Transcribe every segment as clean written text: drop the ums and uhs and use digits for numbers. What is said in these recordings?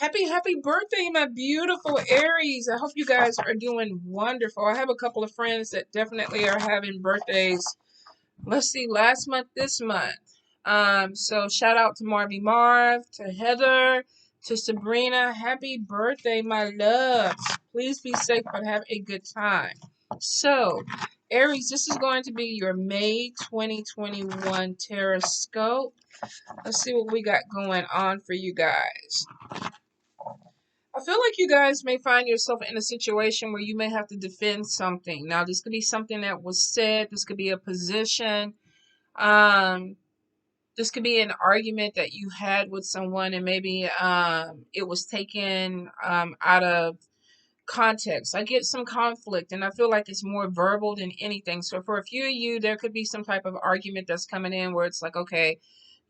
Happy birthday, my beautiful Aries. I hope you guys are doing wonderful. I have a couple of friends that definitely are having birthdays. Let's see, last month, this month. So shout out to Marv, to Heather, to Sabrina. Happy birthday, my loves. Please be safe but have a good time. So, Aries, this is going to be your May 2021 Tarot Scope. Let's see what we got going on for you guys. I feel like you guys may find yourself in a situation where you may have to defend something. Now, this could be something that was said. This could be a position. Um, this could be an argument that you had with someone, and maybe it was taken out of context. I get some conflict, and I feel like it's more verbal than anything. So, for a few of you, there could be some type of argument that's coming in where it's like, okay,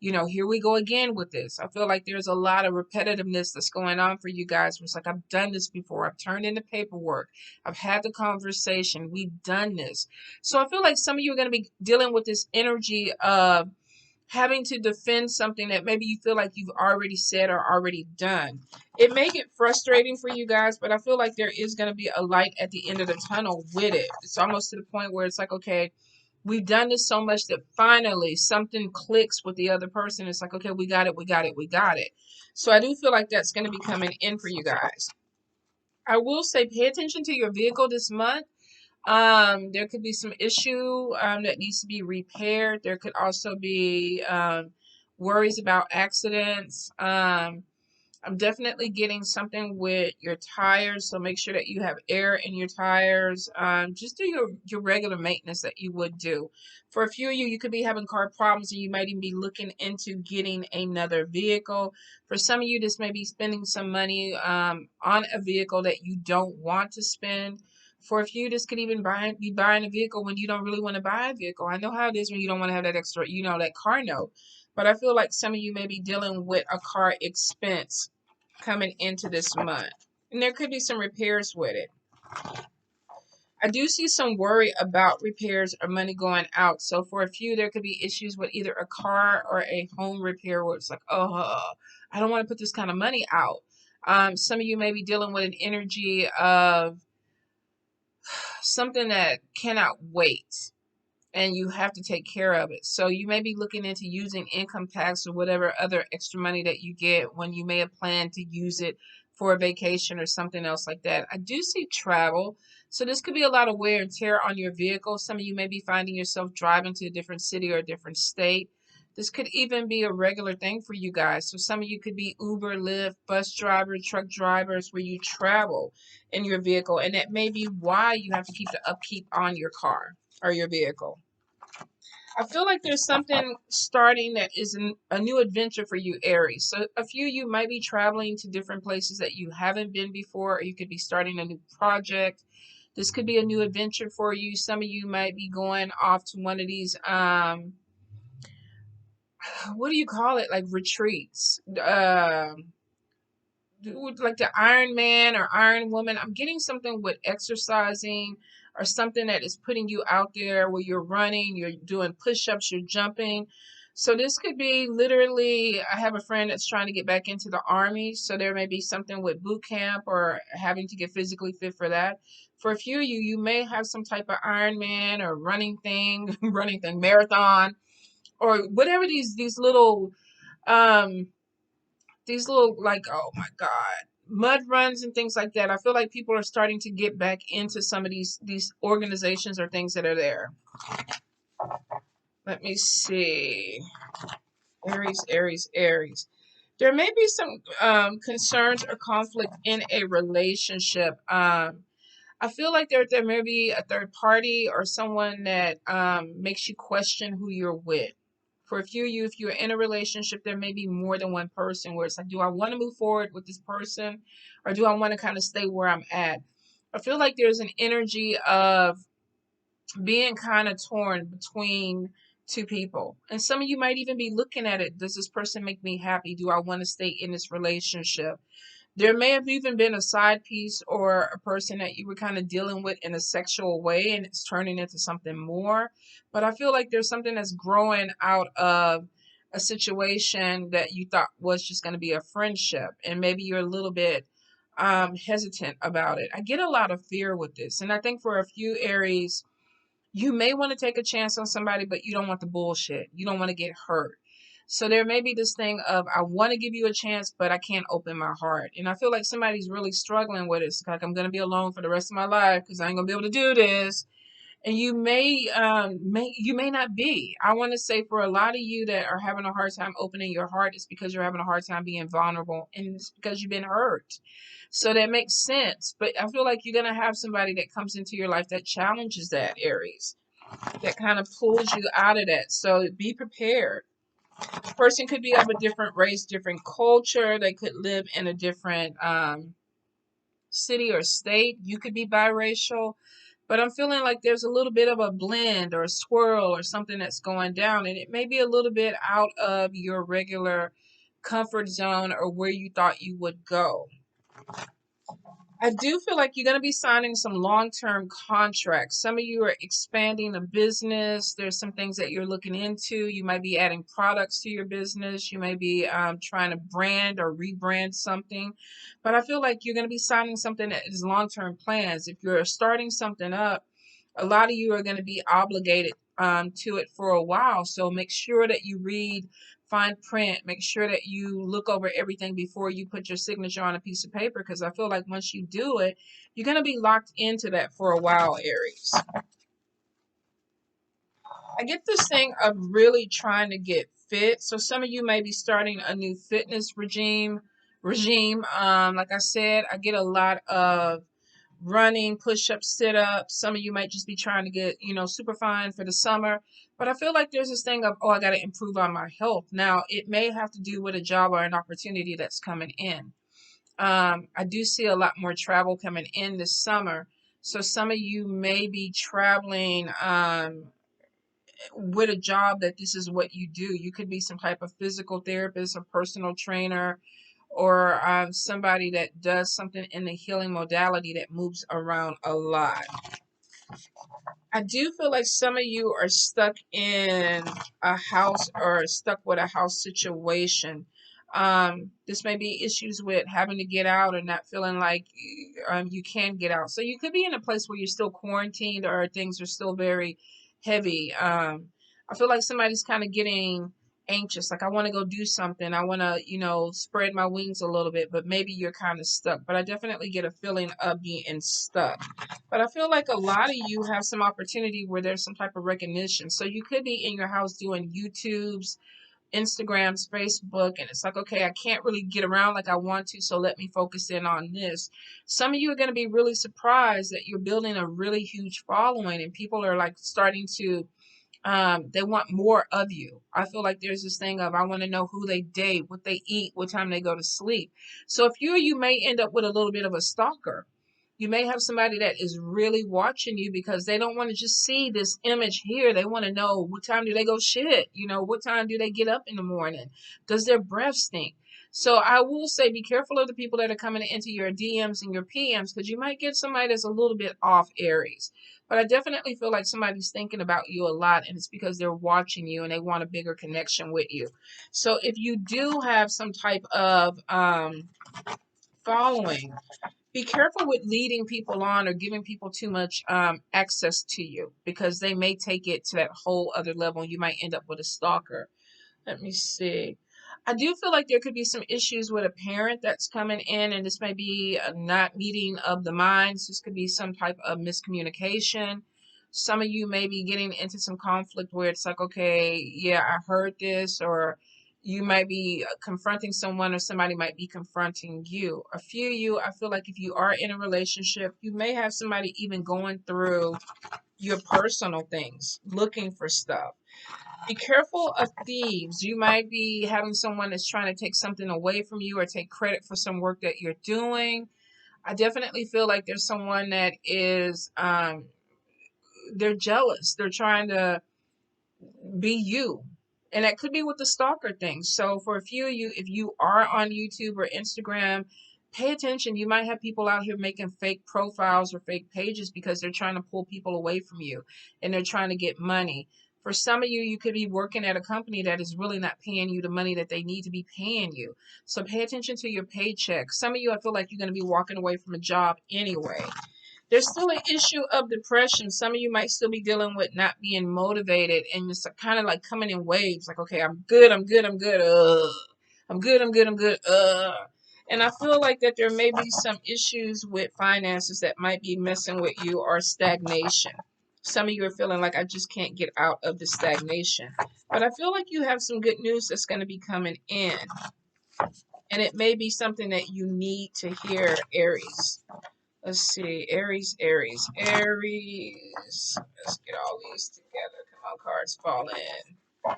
here we go again with this. I feel like there's a lot of repetitiveness that's going on for you guys. It's like, I've done this before. I've turned in the paperwork. I've had the conversation. We've done this. So I feel like some of you are going to be dealing with this energy of having to defend something that maybe you feel like you've already said or already done. It may get frustrating for you guys, but I feel like there is going to be a light at the end of the tunnel with it. It's almost to the point where it's like, okay, we've done this so much that finally something clicks with the other person. It's like, okay, we got it. So I do feel like that's going to be coming in for you guys. I will say pay attention to your vehicle this month. There could be some issue that needs to be repaired. There could also be worries about accidents. I'm definitely getting something with your tires, so make sure that you have air in your tires. Just do your regular maintenance that you would do. For a few of you, you could be having car problems and you might even be looking into getting another vehicle. For some of you, this may be spending some money on a vehicle that you don't want to spend. For a few, this could even be buying a vehicle when you don't really want to buy a vehicle. I know how it is when you don't want to have that extra, that car note. But I feel like some of you may be dealing with a car expense coming into this month. And there could be some repairs with it. I do see some worry about repairs or money going out. So for a few, there could be issues with either a car or a home repair where it's like, oh, I don't want to put this kind of money out. Some of you may be dealing with an energy of something that cannot wait and you have to take care of it. So you may be looking into using income tax or whatever other extra money that you get when you may have planned to use it for a vacation or something else like that. I do see travel. So this could be a lot of wear and tear on your vehicle. Some of you may be finding yourself driving to a different city or a different state. This could even be a regular thing for you guys. So some of you could be Uber, Lyft, bus drivers, truck drivers where you travel in your vehicle. And that may be why you have to keep the upkeep on your car or your vehicle. I feel like there's something starting that is a new adventure for you, Aries. So a few of you might be traveling to different places that you haven't been before, or you could be starting a new project. This could be a new adventure for you. Some of you might be going off to one of these, what do you call it? Like retreats. Like the Iron Man or Iron Woman. I'm getting something with exercising or something that is putting you out there where you're running, you're doing push-ups, you're jumping. So this could be literally, I have a friend that's trying to get back into the army. So there may be something with boot camp or having to get physically fit for that. For a few of you, you may have some type of Iron Man or running thing, marathon, or whatever um these little, like, oh my god, mud runs and things like that. I feel like people are starting to get back into some of these organizations or things that are there. Let me see. Aries. There may be some concerns or conflict in a relationship. I feel like there may be a third party or someone that makes you question who you're with. For a few of you, if you're in a relationship, there may be more than one person where it's like, do I want to move forward with this person or do I want to kind of stay where I'm at? I feel like there's an energy of being kind of torn between two people. And some of you might even be looking at it. Does this person make me happy? Do I want to stay in this relationship? There may have even been a side piece or a person that you were kind of dealing with in a sexual way and it's turning into something more. But I feel like there's something that's growing out of a situation that you thought was just going to be a friendship, and maybe you're a little bit hesitant about it. I get a lot of fear with this, and I think for a few Aries, you may want to take a chance on somebody, but you don't want the bullshit. You don't want to get hurt. So there may be this thing of, I want to give you a chance, but I can't open my heart. And I feel like somebody's really struggling with it. It's like, I'm going to be alone for the rest of my life because I ain't going to be able to do this. And you may not be. I want to say for a lot of you that are having a hard time opening your heart, it's because you're having a hard time being vulnerable, and it's because you've been hurt. So that makes sense. But I feel like you're going to have somebody that comes into your life that challenges that, Aries, that kind of pulls you out of that. So be prepared. The person could be of a different race, different culture. They could live in a different city or state. You could be biracial. But I'm feeling like there's a little bit of a blend or a swirl or something that's going down. And it may be a little bit out of your regular comfort zone or where you thought you would go. I do feel like you're going to be signing some long-term contracts. Some of you are expanding a business. There's some things that you're looking into. You might be adding products to your business. You may be trying to brand or rebrand something. But I feel like you're going to be signing something that is long-term plans. If you're starting something up, a lot of you are going to be obligated to it for a while. So make sure that you read fine print. Make sure that you look over everything before you put your signature on a piece of paper, because I feel like once you do it, you're going to be locked into that for a while, Aries. I get this thing of really trying to get fit. So some of you may be starting a new fitness regime. Like I said, I get a lot of running, push-ups, sit-ups. Some of you might just be trying to get, super fine for the summer. But I feel like there's this thing of, oh, I got to improve on my health. Now, it may have to do with a job or an opportunity that's coming in. I do see a lot more travel coming in this summer. So some of you may be traveling with a job that this is what you do. You could be some type of physical therapist or personal trainer, or somebody that does something in the healing modality that moves around a lot. I do feel like some of you are stuck in a house or stuck with a house situation. This may be issues with having to get out or not feeling like you can get out. So you could be in a place where you're still quarantined or things are still very heavy. I feel like somebody's kind of getting anxious, like I want to go do something, I want to spread my wings a little bit, but maybe you're kind of stuck. But I definitely get a feeling of being stuck. But I feel like a lot of you have some opportunity where there's some type of recognition. So you could be in your house doing YouTubes, Instagrams, Facebook, and it's like, okay, I can't really get around like I want to, so let me focus in on this. Some of you are going to be really surprised that you're building a really huge following, and people are like starting to they want more of you. I feel like there's this thing of, I want to know who they date, what they eat, what time they go to sleep. So a few of you may end up with a little bit of a stalker. You may have somebody that is really watching you because they don't want to just see this image here. They want to know, what time do they go shit? What time do they get up in the morning? Does their breath stink? So I will say, be careful of the people that are coming into your DMs and your PMs, because you might get somebody that's a little bit off, Aries. But I definitely feel like somebody's thinking about you a lot, and it's because they're watching you and they want a bigger connection with you. So if you do have some type of following, be careful with leading people on or giving people too much access to you, because they may take it to that whole other level and you might end up with a stalker. Let me see. I do feel like there could be some issues with a parent that's coming in, and this may be a not meeting of the minds. This could be some type of miscommunication. Some of you may be getting into some conflict where it's like, okay, yeah, I heard this, or you might be confronting someone, or somebody might be confronting you. A few of you, I feel like if you are in a relationship, you may have somebody even going through your personal things, looking for stuff. Be careful of thieves. You might be having someone that's trying to take something away from you or take credit for some work that you're doing. I definitely feel like there's someone that is, they're jealous. They're trying to be you. And that could be with the stalker thing. So for a few of you, if you are on YouTube or Instagram, pay attention. You might have people out here making fake profiles or fake pages because they're trying to pull people away from you and they're trying to get money. For some of you, you could be working at a company that is really not paying you the money that they need to be paying you. So pay attention to your paycheck. Some of you, I feel like you're going to be walking away from a job anyway. There's still an issue of depression. Some of you might still be dealing with not being motivated, and it's kind of like coming in waves. Like, okay, I'm good, I'm good, I'm good. I'm good, I'm good, I'm good. And I feel like that there may be some issues with finances that might be messing with you, or stagnation. Some of you are feeling like I just can't get out of the stagnation. But I feel like you have some good news that's going to be coming in. And it may be something that you need to hear, Aries. Let's see. Aries, Aries, Aries. Let's get all these together. Come on, cards, fall in.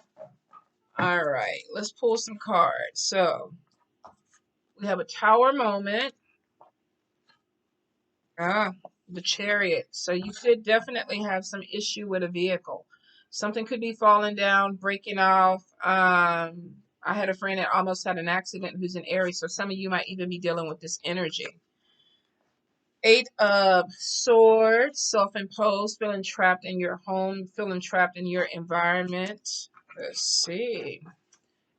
All right. Let's pull some cards. So, we have a tower moment. The Chariot. So you could definitely have some issue with a vehicle. Something could be falling down, breaking off. I had a friend that almost had an accident who's in Aries. So some of you might even be dealing with this energy. 8 of Swords, self-imposed, feeling trapped in your home, feeling trapped in your environment. Let's see.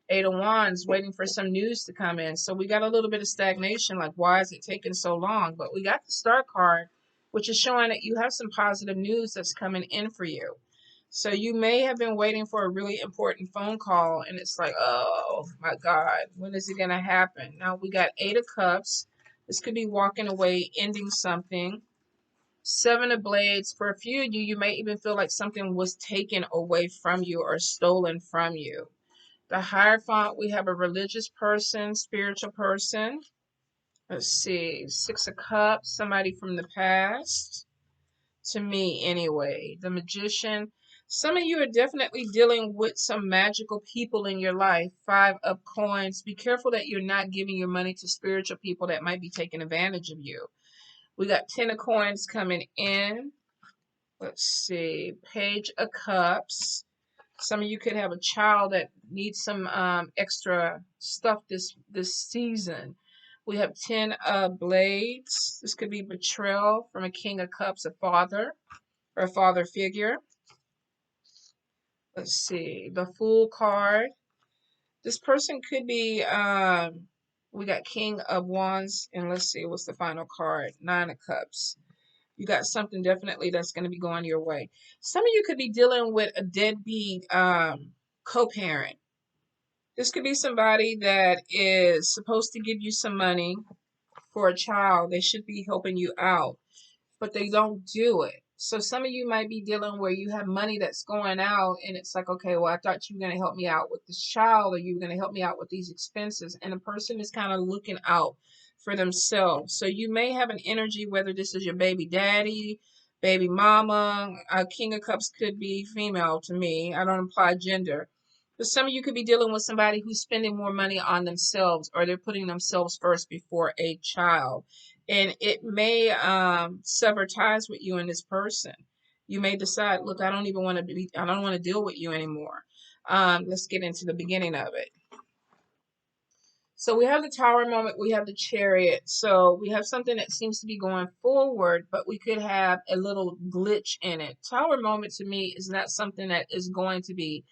8 of Wands, waiting for some news to come in. So we got a little bit of stagnation, like why is it taking so long? But we got the Star card, which is showing that you have some positive news that's coming in for you. So you may have been waiting for a really important phone call, and it's like, oh my God, when is it going to happen? Now we got 8 of Cups. This could be walking away, ending something. 7 of Blades. For a few of you, you may even feel like something was taken away from you or stolen from you. The Hierophant, we have a religious person, spiritual person. Let's see, 6 of Cups, somebody from the past. To me, anyway. The Magician. Some of you are definitely dealing with some magical people in your life. 5 of Coins. Be careful that you're not giving your money to spiritual people that might be taking advantage of you. We got 10 of Coins coming in. Let's see, Page of Cups. Some of you could have a child that needs some extra stuff this season. We have 10 of Blades. This could be betrayal from a King of Cups, a father or a father figure. Let's see, the Fool card. This person could be, we got King of Wands, and let's see, what's the final card? 9 of Cups. You got something definitely that's going to be going your way. Some of you could be dealing with a deadbeat co-parent. This could be somebody that is supposed to give you some money for a child. They should be helping you out, but they don't do it. So some of you might be dealing where you have money that's going out, and it's like, okay, well, I thought you were going to help me out with this child, or you were going to help me out with these expenses. And the person is kind of looking out for themselves. So you may have an energy, whether this is your baby daddy, baby mama. King of Cups could be female to me. I don't imply gender. But some of you could be dealing with somebody who's spending more money on themselves, or they're putting themselves first before a child. And it may sever ties with you and this person. You may decide, look, I don't want to deal with you anymore. Let's get into the beginning of it. So we have the Tower moment, we have the Chariot. So we have something that seems to be going forward, but we could have a little glitch in it. Tower moment to me is not something that is going to be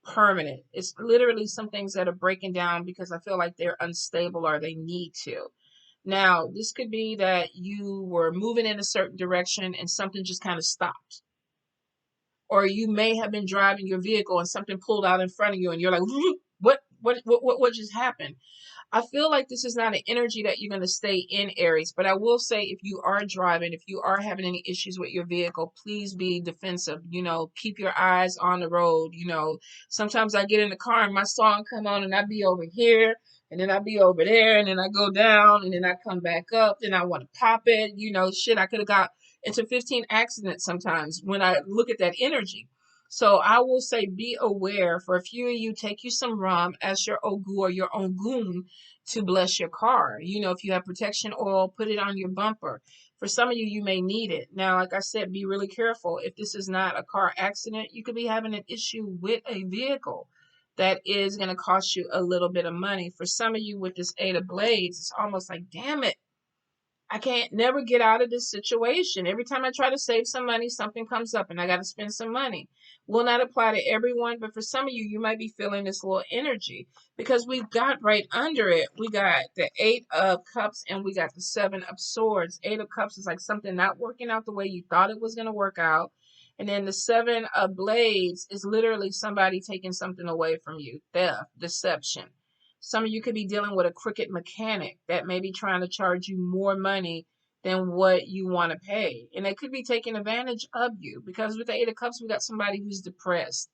permanent. It's literally some things that are breaking down because I feel like they're unstable or they need to. Now, this could be that you were moving in a certain direction and something just kind of stopped. Or you may have been driving your vehicle and something pulled out in front of you and you're like, what just happened? I feel like this is not an energy that you're going to stay in, Aries. But I will say, if you are driving, if you are having any issues with your vehicle, please be defensive. You know, keep your eyes on the road. You know, sometimes I get in the car and my song come on and I be over here and then I be over there and then I go down and then I come back up. Then I want to pop it. You know, shit, I could have got into 15 accidents sometimes when I look at that energy. So I will say, be aware. For a few of you, take you some rum as your ogu or your ongun to bless your car. You know, if you have protection oil, put it on your bumper. For some of you, you may need it. Now, like I said, be really careful. If this is not a car accident, you could be having an issue with a vehicle that is going to cost you a little bit of money. For some of you with this 8 of Blades, it's almost like, damn it. I can't never get out of this situation. Every time I try to save some money, something comes up and I got to spend some money. Will not apply to everyone, but for some of you, you might be feeling this little energy because we've got right under it. We got the 8 of Cups and we got the 7 of Swords. 8 of Cups is like something not working out the way you thought it was going to work out. And then the 7 of Blades is literally somebody taking something away from you. Theft, deception. Some of you could be dealing with a crooked mechanic that may be trying to charge you more money than what you want to pay. And they could be taking advantage of you because with the 8 of Cups, we got somebody who's depressed.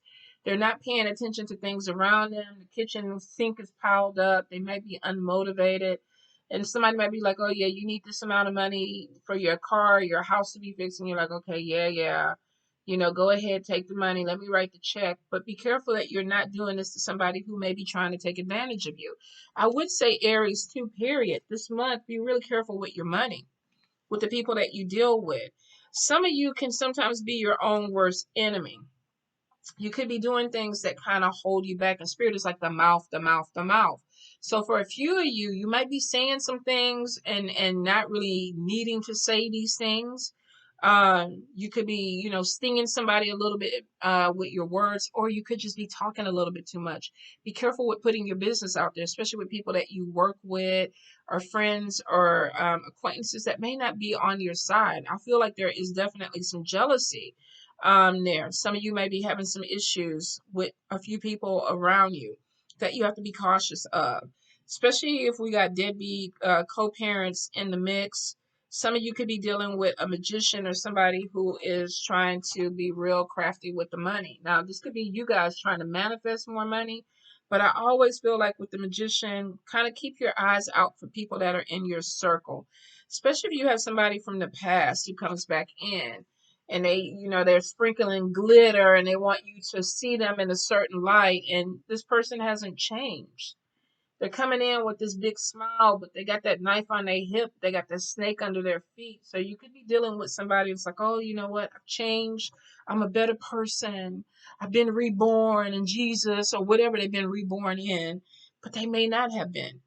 They're not paying attention to things around them. The kitchen sink is piled up. They might be unmotivated. And somebody might be like, oh, yeah, you need this amount of money for your car, your house to be fixed. And you're like, okay, yeah. Go ahead, take the money. Let me write the check. But be careful that you're not doing this to somebody who may be trying to take advantage of you. I would say Aries too, period. This month, be really careful with your money, with the people that you deal with. Some of you can sometimes be your own worst enemy. You could be doing things that kind of hold you back. And spirit is like the mouth, the mouth, the mouth. So for a few of you, you might be saying some things and not really needing to say these things. You could be, stinging somebody a little bit with your words, or you could just be talking a little bit too much. Be careful with putting your business out there, especially with people that you work with, or friends, or acquaintances that may not be on your side. I feel like there is definitely some jealousy there. Some of you may be having some issues with a few people around you that you have to be cautious of, especially if we got deadbeat co-parents in the mix. Some of you could be dealing with a magician or somebody who is trying to be real crafty with the money. Now, this could be you guys trying to manifest more money, but I always feel like with the magician, kind of keep your eyes out for people that are in your circle, especially if you have somebody from the past who comes back in and they're sprinkling glitter and they want you to see them in a certain light, and this person hasn't changed. They're coming in with this big smile, but they got that knife on their hip. They got that snake under their feet. So you could be dealing with somebody that's like, oh, you know what? I've changed. I'm a better person. I've been reborn in Jesus or whatever they've been reborn in, but they may not have been.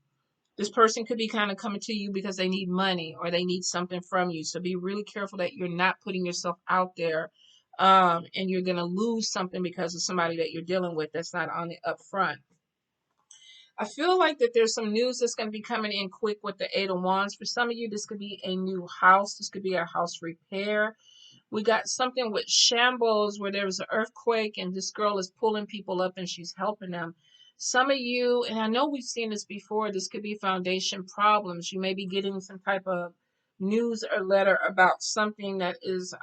This person could be kind of coming to you because they need money or they need something from you. So be really careful that you're not putting yourself out there and you're going to lose something because of somebody that you're dealing with that's not on the upfront. I feel like that there's some news that's going to be coming in quick with the 8 of Wands. For some of you, this could be a new house. This could be a house repair. We got something with shambles where there was an earthquake and this girl is pulling people up and she's helping them. Some of you, and I know we've seen this before, this could be foundation problems. You may be getting some type of news or letter about something that is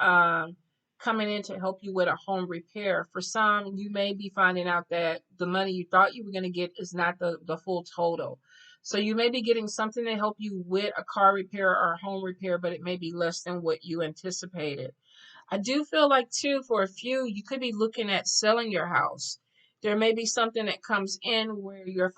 coming in to help you with a home repair. For some, you may be finding out that the money you thought you were going to get is not the full total. So you may be getting something to help you with a car repair or a home repair, but it may be less than what you anticipated. I do feel like too, for a few, you could be looking at selling your house. There may be something that comes in where you're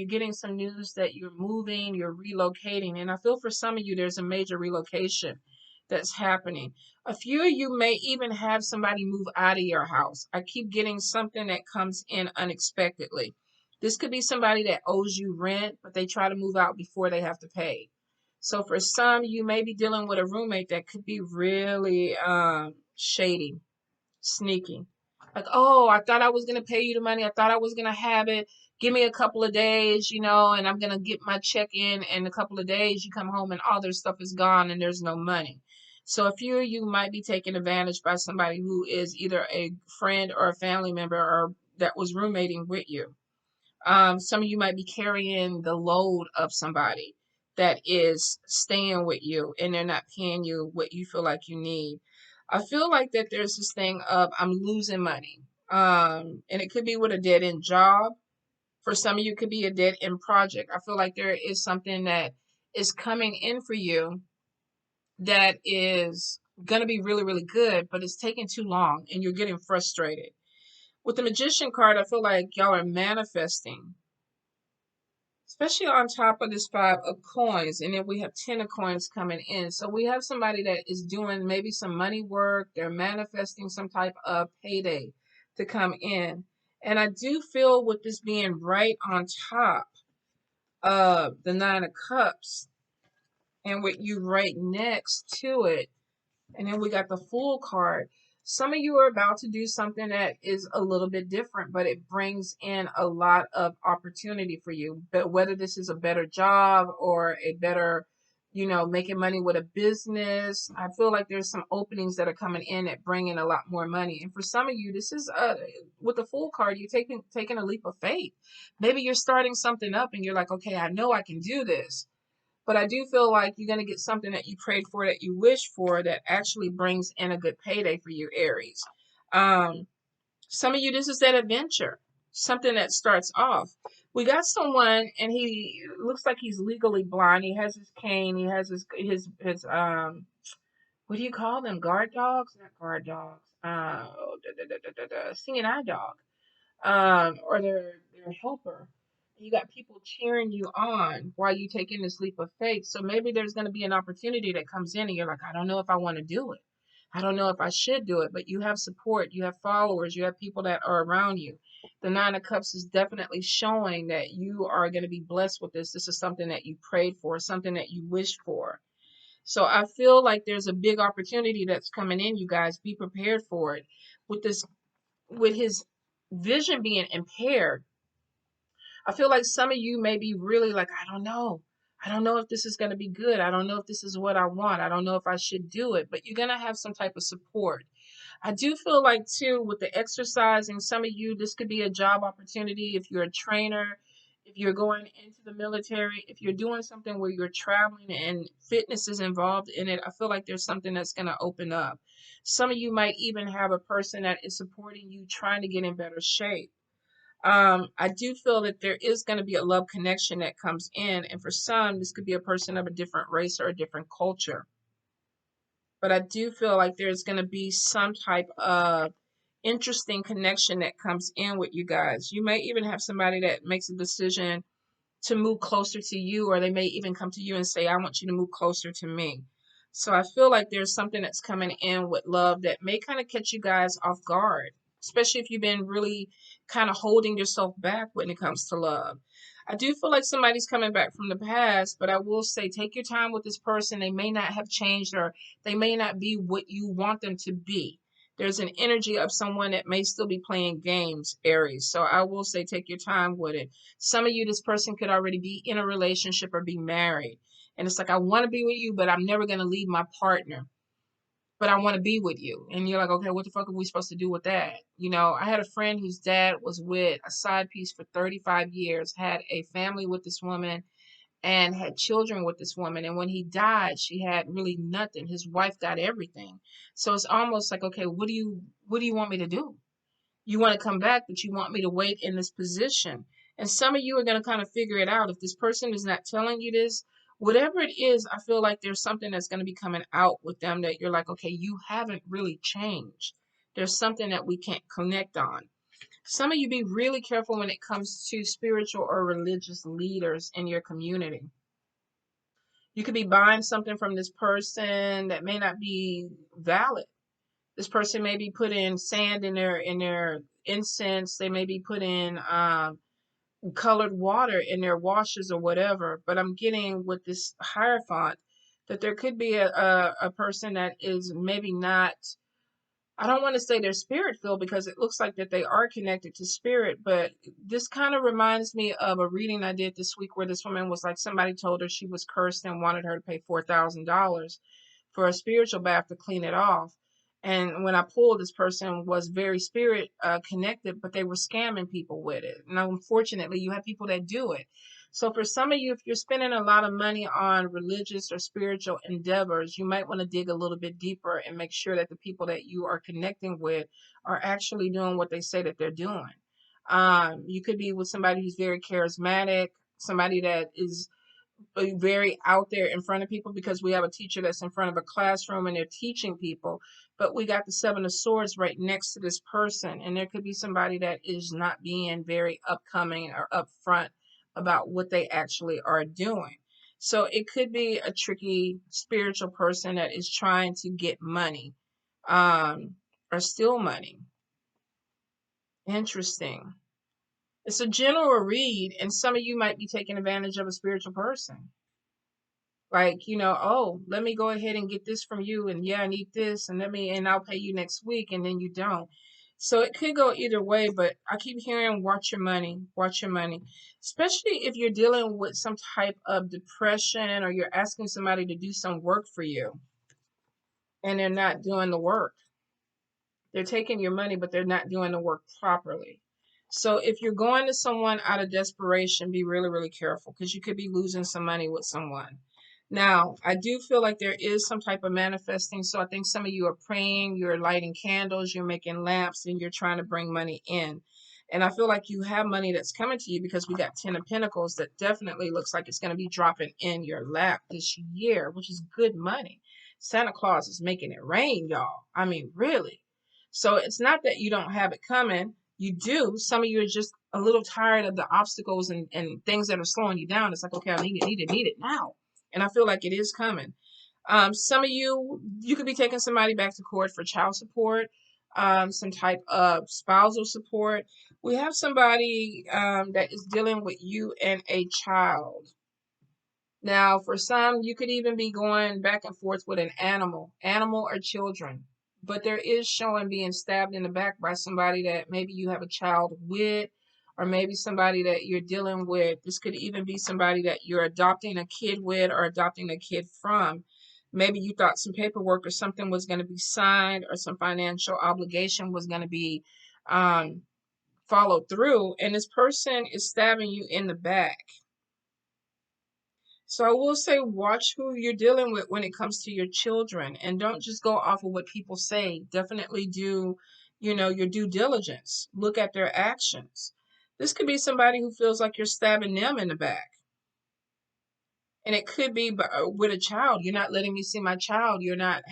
getting some news that you're moving, you're relocating. And I feel for some of you, there's a major relocation that's happening. A few of you may even have somebody move out of your house. I keep getting something that comes in unexpectedly. This could be somebody that owes you rent, but they try to move out before they have to pay. So for some, you may be dealing with a roommate that could be really shady, sneaky. Like, oh, I thought I was going to pay you the money. I thought I was going to have it. Give me a couple of days, and I'm going to get my check in a couple of days. You come home and all their stuff is gone and there's no money. So a few of you might be taken advantage by somebody who is either a friend or a family member or that was roommating with you. Some of you might be carrying the load of somebody that is staying with you and they're not paying you what you feel like you need. I feel like that there's this thing of I'm losing money. And it could be with a dead end job. For some of you, it could be a dead end project. I feel like there is something that is coming in for you that is going to be really, really good, but it's taking too long and you're getting frustrated. With the Magician card, I feel like y'all are manifesting, especially on top of this 5 of Coins. And then we have 10 of Coins coming in. So we have somebody that is doing maybe some money work. They're manifesting some type of payday to come in. And I do feel with this being right on top of the 9 of Cups, and with you right next to it. And then we got the Fool card. Some of you are about to do something that is a little bit different, but it brings in a lot of opportunity for you. But whether this is a better job or a better, making money with a business, I feel like there's some openings that are coming in that bring in a lot more money. And for some of you, this is with the Fool card, you're taking a leap of faith. Maybe you're starting something up and you're like, okay, I know I can do this. But I do feel like you're going to get something that you prayed for, that you wish for, that actually brings in a good payday for you, Aries. Some of you, this is that adventure, something that starts off. We got someone, and he looks like he's legally blind. He has his cane. He has his what do you call them? Guard dogs? Not guard dogs. Singing eye dog, or their helper. You got people cheering you on while you taking this leap of faith. So maybe there's going to be an opportunity that comes in, and you're like, I don't know if I want to do it. I don't know if I should do it. But you have support, you have followers, you have people that are around you. The Nine of Cups is definitely showing that you are going to be blessed with this. This is something that you prayed for, something that you wished for. So I feel like there's a big opportunity that's coming in, you guys. Be prepared for it. With his vision being impaired, I feel like some of you may be really like, I don't know. I don't know if this is going to be good. I don't know if this is what I want. I don't know if I should do it. But you're going to have some type of support. I do feel like, too, with the exercising, some of you, this could be a job opportunity if you're a trainer, if you're going into the military, if you're doing something where you're traveling and fitness is involved in it. I feel like there's something that's going to open up. Some of you might even have a person that is supporting you trying to get in better shape. I do feel that there is going to be a love connection that comes in, and for some, this could be a person of a different race or a different culture. But I do feel like there's going to be some type of interesting connection that comes in with you guys. You may even have somebody that makes a decision to move closer to you, or they may even come to you and say, I want you to move closer to me. So I feel like there's something that's coming in with love that may kind of catch you guys off guard, especially if you've been really kind of holding yourself back when it comes to love. I do feel like somebody's coming back from the past, but I will say take your time with this person. They may not have changed, or they may not be what you want them to be. There's an energy of someone that may still be playing games, Aries. So I will say take your time with it. Some of you, this person could already be in a relationship or be married. And it's like, I want to be with you, but I'm never going to leave my partner. But I want to be with you. And you're like, okay, what the fuck are we supposed to do with that? I had a friend whose dad was with a side piece for 35 years, had a family with this woman, and had children with this woman. And when he died, she had really nothing. His wife got everything. So it's almost like, okay, what do you want me to do? You want to come back, but you want me to wait in this position. And some of you are going to kind of figure it out. If this person is not telling you this, whatever it is, I feel like there's something that's going to be coming out with them that you're like, okay, you haven't really changed. There's something that we can't connect on. Some of you be really careful when it comes to spiritual or religious leaders in your community. You could be buying something from this person that may not be valid. This person may be putting sand in their incense. They may be putting colored water in their washes or whatever. But I'm getting with this Hierophant that there could be a person that is maybe not. I don't want to say they're spirit filled, because it looks like that they are connected to spirit. But this kind of reminds me of a reading I did this week where this woman was like, somebody told her she was cursed and wanted her to pay $4,000 for a spiritual bath to clean it off. And when I pulled, this person was very spirit connected, but they were scamming people with it. And unfortunately, you have people that do it. So for some of you, if you're spending a lot of money on religious or spiritual endeavors, you might want to dig a little bit deeper and make sure that the people that you are connecting with are actually doing what they say that they're doing. You could be with somebody who's very charismatic, somebody that is very out there in front of people, because we have a teacher that's in front of a classroom and they're teaching people, but we got the Seven of Swords right next to this person, and there could be somebody that is not being very upcoming or upfront about what they actually are doing. So it could be a tricky spiritual person that is trying to get money, or steal money. Interesting. It's a general read, and some of you might be taking advantage of a spiritual person. Like, you know, oh, let me go ahead and get this from you, and yeah, I need this, and I'll pay you next week, and then you don't. So it could go either way, but I keep hearing watch your money, especially if you're dealing with some type of depression or you're asking somebody to do some work for you and they're not doing the work. They're taking your money, but they're not doing the work properly. So if you're going to someone out of desperation, be really, really careful because you could be losing some money with someone. Now, I do feel like there is some type of manifesting. So I think some of you are praying, you're lighting candles, you're making lamps, and you're trying to bring money in. And I feel like you have money that's coming to you because we got 10 of Pentacles that definitely looks like it's going to be dropping in your lap this year, which is good money. Santa Claus is making it rain, y'all. I mean, really. So it's not that you don't have it coming. You do. Some of you are just a little tired of the obstacles and things that are slowing you down. It's like, okay, I need it now. And I feel like it is coming. Some of you could be taking somebody back to court for child support, some type of spousal support. We have somebody that is dealing with you and a child. Now, for some, you could even be going back and forth with an animal or children. But there is showing being stabbed in the back by somebody that maybe you have a child with, or maybe somebody that you're dealing with. This could even be somebody that you're adopting a kid with or adopting a kid from. Maybe you thought some paperwork or something was going to be signed or some financial obligation was going to be followed through, and this person is stabbing you in the back. So I will say, watch who you're dealing with when it comes to your children, and don't just go off of what people say. Definitely do, your due diligence. Look at their actions. This could be somebody who feels like you're stabbing them in the back. And it could be with a child. You're not letting me see my child. You're not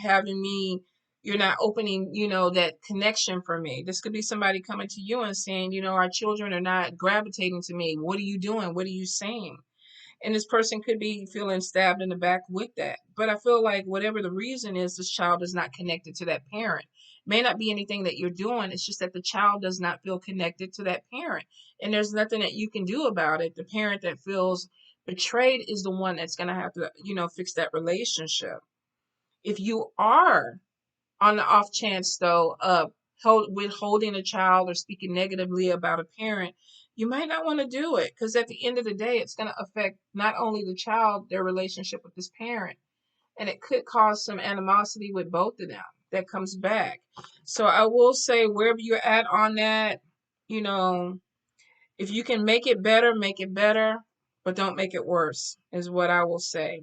opening, that connection for me. This could be somebody coming to you and saying, our children are not gravitating to me. What are you doing? What are you saying? And this person could be feeling stabbed in the back with that. But I feel like whatever the reason is, this child is not connected to that parent. May not be anything that you're doing. It's just that the child does not feel connected to that parent. And there's nothing that you can do about it. The parent that feels betrayed is the one that's going to have to, fix that relationship. If you are on the off chance, though, of withholding a child or speaking negatively about a parent, you might not want to do it because at the end of the day, it's going to affect not only the child, their relationship with this parent, and it could cause some animosity with both of them that comes back. So I will say, wherever you're at on that, if you can make it better, but don't make it worse, is what I will say.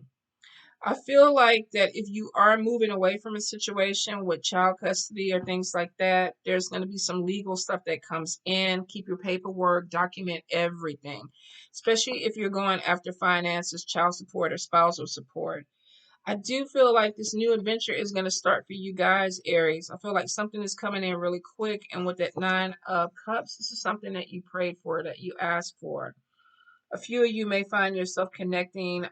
I feel like that if you are moving away from a situation with child custody or things like that, there's going to be some legal stuff that comes in. Keep your paperwork, document everything, especially if you're going after finances, child support, or spousal support. I do feel like this new adventure is going to start for you guys, Aries. I feel like something is coming in really quick. And with that 9 of Cups, this is something that you prayed for, that you asked for. A few of you may find yourself connecting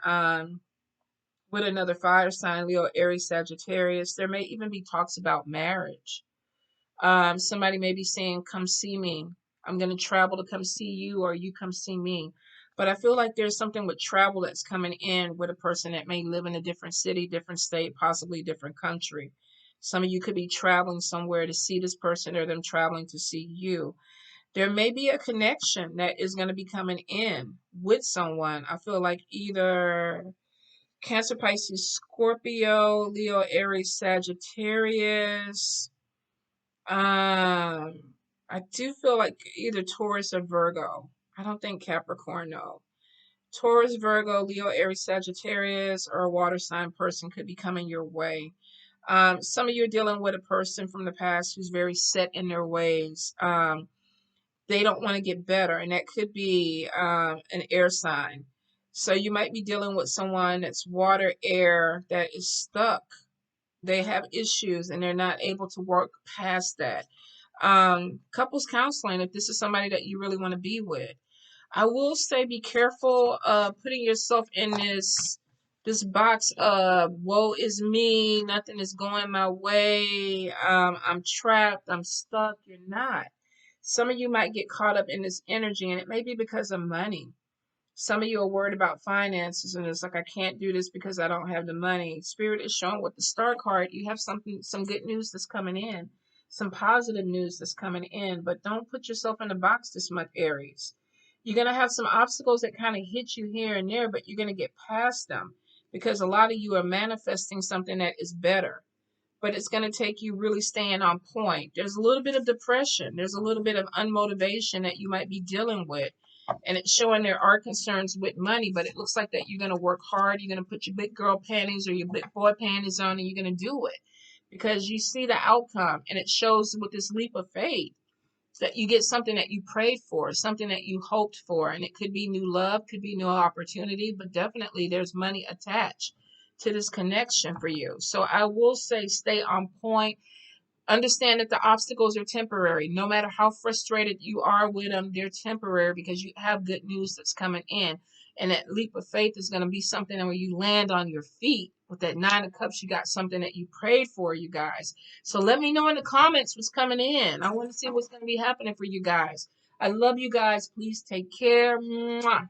with another fire sign, Leo, Aries, Sagittarius. There may even be talks about marriage. Somebody may be saying, come see me. I'm going to travel to come see you, or you come see me. But I feel like there's something with travel that's coming in with a person that may live in a different city, different state, possibly different country. Some of you could be traveling somewhere to see this person, or them traveling to see you. There may be a connection that is going to be coming in with someone. I feel like either Cancer, Pisces, Scorpio, Leo, Aries, Sagittarius. I do feel like either Taurus or Virgo. I don't think Capricorn, no. Taurus, Virgo, Leo, Aries, Sagittarius, or a water sign person could be coming your way. Some of you are dealing with a person from the past who's very set in their ways. They don't want to get better, and that could be an air sign. So you might be dealing with someone that's water, air, that is stuck. They have issues and they're not able to work past that. Couples counseling, if this is somebody that you really want to be with. I will say, be careful of putting yourself in this box of woe is me, nothing is going my way, I'm trapped, I'm stuck. You're not. Some of you might get caught up in this energy, and it may be because of money. Some of you are worried about finances, and it's like, I can't do this because I don't have the money. Spirit is showing with the Star card, you have some good news that's coming in, some positive news that's coming in, but don't put yourself in a box this month, Aries. You're going to have some obstacles that kind of hit you here and there, but you're going to get past them because a lot of you are manifesting something that is better. But it's going to take you really staying on point. There's a little bit of depression. There's a little bit of unmotivation that you might be dealing with. And it's showing there are concerns with money, but it looks like that you're going to work hard. You're going to put your big girl panties or your big boy panties on, and you're going to do it because you see the outcome. And it shows with this leap of faith that you get something that you prayed for, something that you hoped for. And it could be new love, could be new opportunity, but definitely there's money attached to this connection for you. So I will say stay on point. Understand that the obstacles are temporary. No matter how frustrated you are with them, they're temporary because you have good news that's coming in. And that leap of faith is going to be something where you land on your feet. With that 9 of Cups, you got something that you prayed for, you guys. So let me know in the comments what's coming in. I want to see what's going to be happening for you guys. I love you guys. Please take care. Mwah.